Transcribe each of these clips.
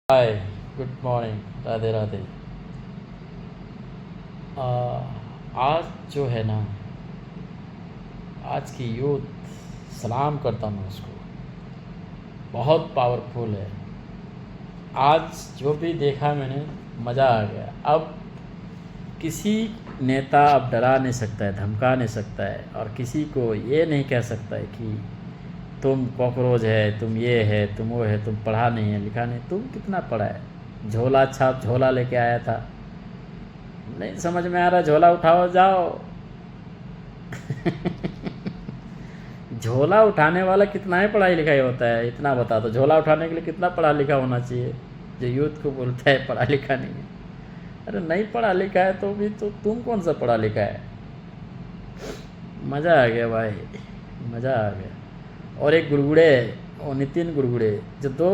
हाय, good morning, Radhe Radhe. आ, आज जो है ना, आज की यूथ, सलाम करता हूँ मैं उसको। बहुत पावरफुल है। आज जो भी देखा मैंने, मज़ा आ गया। अब किसी नेता अब डरा नहीं सकता है, धमका नहीं सकता है, और किसी को ये नहीं कह सकता है कि तुम कॉकरोच है, तुम ये है, तुम वो है, तुम पढ़ा नहीं है, लिखा नहीं। तुम कितना पढ़ा है? झोला छाप झोला लेके आया था, नहीं समझ में आ रहा, झोला उठाओ जाओ। झोला उठाने वाला कितना ही पढ़ाई लिखाई होता है, इतना बता दो। झोला उठाने के लिए कितना पढ़ा लिखा होना चाहिए? जो यूथ को बोलता है पढ़ा लिखा नहीं है। अरे नहीं पढ़ा लिखा है तो भी तो तुम कौन सा पढ़ा लिखा है? मज़ा आ गया भाई, मज़ा आ गया। और एक गुड़गुड़े, और नितिन गुड़गुड़े, जो दो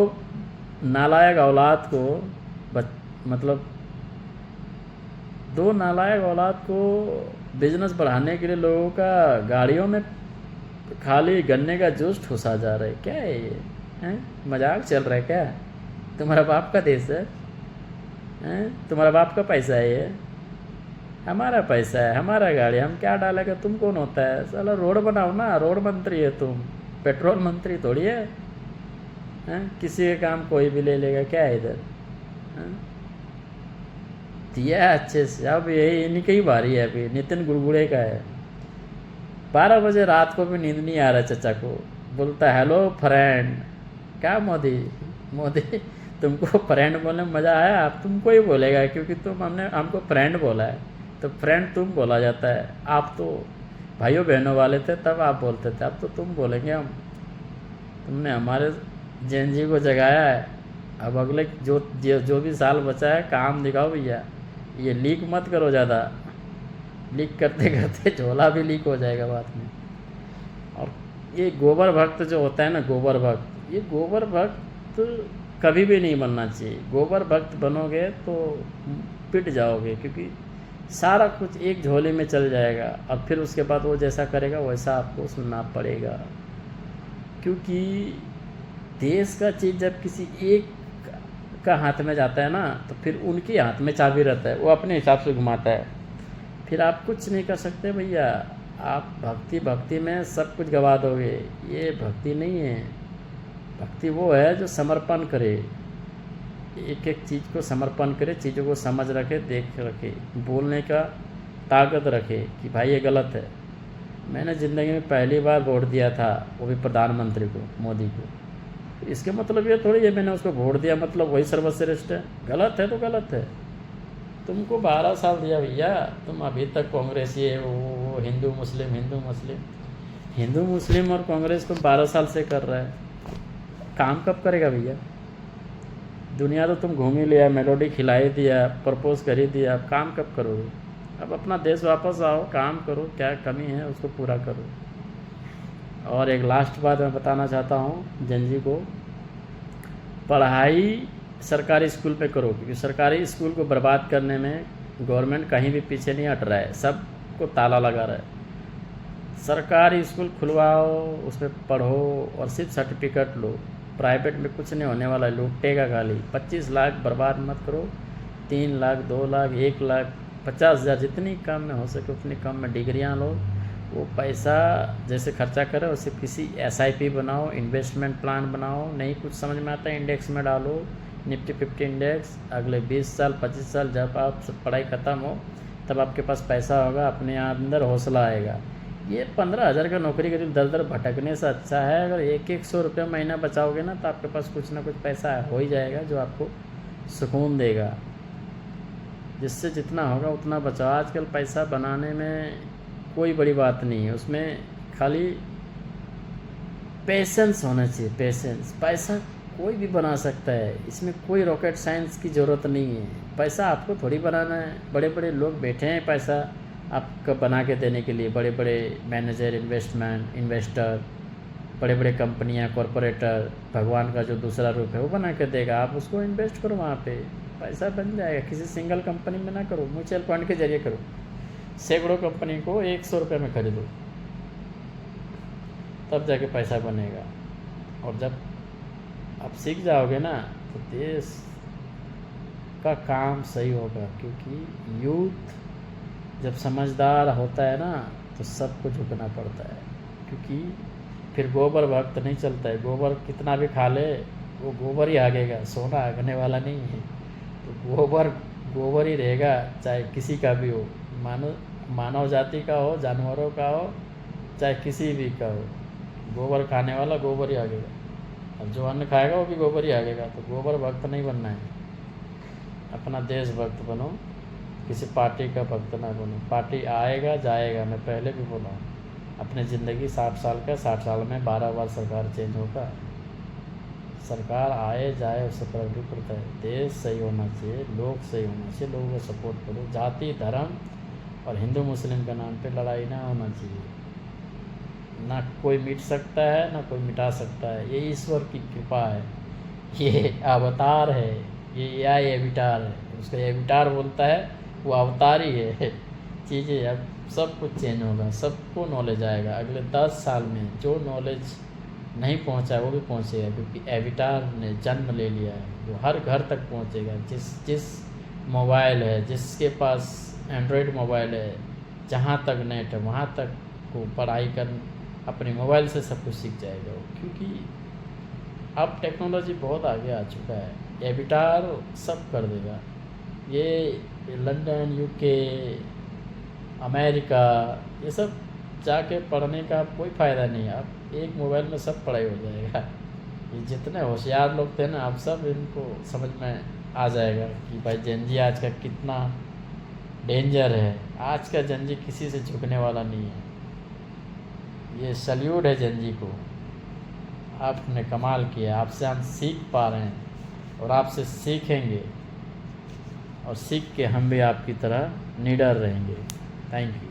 नालायक औलाद को मतलब दो नालायक औलाद को बिजनेस बढ़ाने के लिए लोगों का गाड़ियों में खाली गन्ने का जूस ठूसा जा रहा है। क्या है ये? हैं? मजाक चल रहा है क्या? तुम्हारा बाप का देश है? हैं? तुम्हारा बाप का पैसा है ये? हमारा पैसा है, हमारा गाड़ी, हम क्या डालेगा? तुम कौन होता है? साला रोड बनाओ ना, रोड मंत्री है तुम, पेट्रोल मंत्री थोड़ी है। हैं? किसी का काम कोई भी ले लेगा क्या है इधर? हैं? दिया है अच्छे से। अब यही इन्हीं की ही बारी है, अभी नितिन गुड़गुड़े का है। 12 बजे रात को भी नींद नहीं आ रहा चचा को। बोलता है हेलो फ्रेंड। क्या मोदी? मोदी तुमको फ्रेंड बोलने में मज़ा आया? आप तुमको ही बोलेगा, क्योंकि हमने हमको फ्रेंड बोला है, तो फ्रेंड तुम बोला जाता है। आप तो भाइयों बहनों वाले थे तब आप बोलते थे, अब तो तुम बोलेंगे हम। तुमने हमारे जैन जी को जगाया है। अब अगले जो भी साल बचा है, काम दिखाओ भैया। ये लीक मत करो ज़्यादा, लीक करते करते झोला भी लीक हो जाएगा बाद में। और ये गोबर भक्त जो होता है ना, गोबर भक्त, ये गोबर भक्त कभी भी नहीं बनना चाहिए। गोबर भक्त बनोगे तो पिट जाओगे, क्योंकि सारा कुछ एक झोले में चल जाएगा, और फिर उसके बाद वो जैसा करेगा वैसा आपको सुनना पड़ेगा। क्योंकि देश का चीज़ जब किसी एक का हाथ में जाता है ना, तो फिर उनके हाथ में चाबी रहता है, वो अपने हिसाब से घुमाता है। फिर आप कुछ नहीं कर सकते भैया। आप भक्ति भक्ति में सब कुछ गवा दोगे। ये भक्ति नहीं है। भक्ति वो है जो समर्पण करे, एक एक चीज़ को समर्पण करे, चीज़ों को समझ रखे, देख रखे, बोलने का ताकत रखे कि भाई ये गलत है। मैंने ज़िंदगी में पहली बार वोट दिया था, वो भी प्रधानमंत्री को, मोदी को। इसके मतलब ये थोड़ी है मैंने उसको वोट दिया मतलब वही सर्वश्रेष्ठ है। गलत है तो गलत है। तुमको 12 साल दिया भैया, तुम अभी तक कांग्रेसी है, वो हिंदू मुस्लिम, हिंदू मुस्लिम, हिंदू मुस्लिम और कांग्रेस तुम 12 साल से कर रहा है। काम कब करेगा भैया? दुनिया तो तुम घूम ही लिया, मेलोडी खिला ही दिया, प्रपोज कर ही दिया, अब काम कब करोगे? अब अपना देश वापस आओ, काम करो, क्या कमी है उसको पूरा करो। और एक लास्ट बात मैं बताना चाहता हूँ जन जी को, पढ़ाई सरकारी स्कूल पे करो, क्योंकि सरकारी स्कूल को बर्बाद करने में गवर्नमेंट कहीं भी पीछे नहीं हट रहा है, सबको ताला लगा रहा है। सरकारी स्कूल खुलवाओ, उसमें पढ़ो और सिर्फ सर्टिफिकेट लो। प्राइवेट में कुछ नहीं होने वाला है, लूटेगा खाली। 25 लाख बर्बाद मत करो। 3 लाख, 2 लाख, 1 लाख, 50,000, जितनी कम में हो सके उतनी कम में डिग्रियाँ लो। वो पैसा जैसे खर्चा करो उसे किसी SIP बनाओ, इन्वेस्टमेंट प्लान बनाओ। नहीं कुछ समझ में आता है, इंडेक्स में डालो, निफ्टी 50 इंडेक्स। अगले 20 साल 25 साल जब आप सब पढ़ाई ख़त्म हो, तब आपके पास पैसा होगा, अपने अंदर हौसला आएगा। ये 15,000 का नौकरी करीब दर दर भटकने से अच्छा है अगर 100 रुपये महीना बचाओगे ना, तो आपके पास कुछ ना कुछ पैसा हो ही जाएगा जो आपको सुकून देगा। जिससे जितना होगा उतना बचाओ। आजकल पैसा बनाने में कोई बड़ी बात नहीं है, उसमें खाली पेशेंस होना चाहिए, पेशेंस। पैसा कोई भी बना सकता है, इसमें कोई रॉकेट साइंस की ज़रूरत नहीं है। पैसा आपको थोड़ी बनाना है, बड़े बड़े लोग बैठे हैं पैसा आपको बना के देने के लिए। बड़े बड़े मैनेजर, इन्वेस्टर, बड़े बड़े कंपनियां, कॉरपोरेटर, भगवान का जो दूसरा रूप है वो बना के देगा। आप उसको इन्वेस्ट करो, वहाँ पे पैसा बन जाएगा। किसी सिंगल कंपनी में ना करो, म्यूचुअल फंड के जरिए करो। सैकड़ों कंपनी को 100 रुपये में खरीदो, तब जाके पैसा बनेगा। और जब आप सीख जाओगे ना, तो देश का काम सही होगा, क्योंकि यूथ जब समझदार होता है ना तो सबको झुकना पड़ता है, क्योंकि फिर गोबर भक्त नहीं चलता है। गोबर कितना भी खा ले वो गोबर ही आगेगा, सोना आगने वाला नहीं है। तो गोबर गोबर ही रहेगा, चाहे किसी का भी हो, मानव जाति का हो, जानवरों का हो, चाहे किसी भी का हो। गोबर खाने वाला गोबर ही आगेगा, अब जो अन्न खाएगा वो भी गोबर ही आगेगा। तो गोबर भक्त नहीं बनना है, अपना देश भक्त बनो, किसी पार्टी का भक्त ना बनो। पार्टी आएगा जाएगा, मैं पहले भी बोला हूँ। अपने ज़िंदगी 60 साल का, 60 साल में 12 बार सरकार चेंज होगा। सरकार आए जाए उससे फर्क नहीं पड़ता है। देश सही होना चाहिए, लोग सही होना चाहिए, लोगों को सपोर्ट करो। जाति धर्म और हिंदू मुस्लिम के नाम पे लड़ाई ना होना चाहिए। ना कोई मिट सकता है ना कोई मिटा सकता है, ये ईश्वर की कृपा है, ये अवतार है, ये एआई एविटार है। उसका एविटार बोलता है, वो अवतार ही है। चीज़ें अब सब कुछ चेंज होगा, सबको नॉलेज आएगा। अगले 10 साल में जो नॉलेज नहीं पहुंचा है वो भी पहुंचेगा, क्योंकि एविटार ने जन्म ले लिया है। वो हर घर तक पहुंचेगा। जिस मोबाइल है, जिसके पास एंड्रॉयड मोबाइल है, जहाँ तक नेट है वहाँ तक को पढ़ाई कर अपने मोबाइल से सब कुछ सीख जाएगा वो, क्योंकि अब टेक्नोलॉजी बहुत आगे आ चुका है। एविटार सब कर देगा। ये लंदन, यूके, अमेरिका, ये सब जाके पढ़ने का कोई फ़ायदा नहीं है। अब एक मोबाइल में सब पढ़ाई हो जाएगा। ये जितने होशियार लोग थे ना, अब सब इनको समझ में आ जाएगा कि भाई जेनजी आज का कितना डेंजर है। आज का जेनजी किसी से झुकने वाला नहीं है। ये सल्यूट है जेनजी को, आपने कमाल किया। आपसे हम सीख पा रहे हैं और आपसे सीखेंगे, और सीख के हम भी आपकी तरह निडर रहेंगे। Thank you.